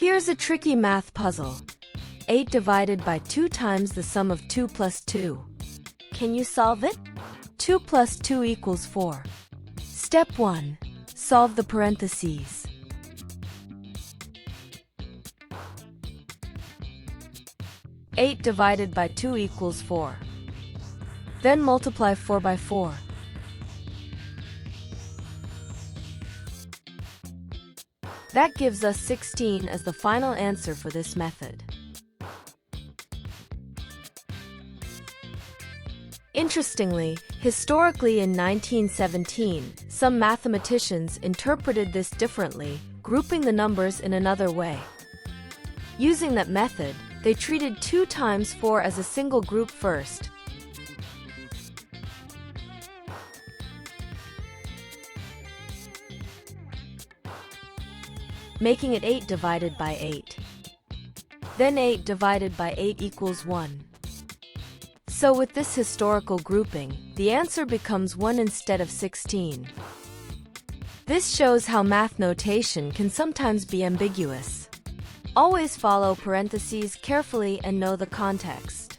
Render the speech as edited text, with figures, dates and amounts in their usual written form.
Here's a tricky math puzzle. 8 divided by 2 times the sum of 2 plus 2. Can you solve it? 2 plus 2 equals 4. Step 1. Solve the parentheses. Eight divided by 2 equals 4. Then multiply 4 by 4. That gives us 16 as the final answer for this method. Interestingly, historically in 1917, some mathematicians interpreted this differently, grouping the numbers in another way. Using that method, they treated 2 times 4 as a single group first. Making it 8 divided by 8. Then 8 divided by 8 equals 1. So with this historical grouping, the answer becomes 1 instead of 16. This shows how math notation can sometimes be ambiguous. Always follow parentheses carefully and know the context.